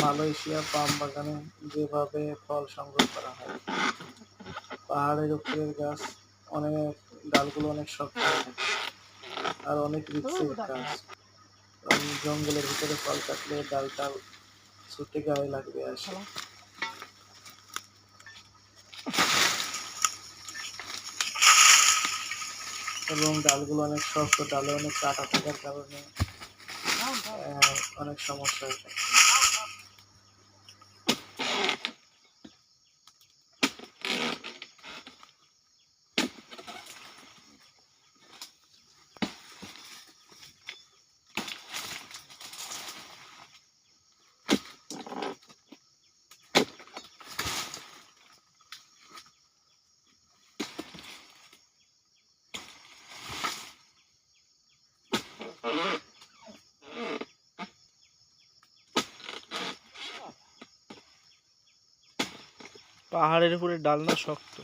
Malaysia পাম বাগানে যেভাবে ফল সংগ্রহ করা হয়। পাহাড়ের উপরের গাছ অনেক ডালগুলো অনেক শক্ত থাকে আর অনেক রিস্কের কাজ, কারণ জঙ্গলের ভিতরে ফল কাটলে ডালটা ছুটে গায়ে লাগবে আসে এবং ডালগুলো অনেক শক্ত, ডালে অনেক কাটা থাকার কারণে অনেক সমস্যা হয়ে থাকে। পাহাড়ের উপরে ডাল না শক্ত।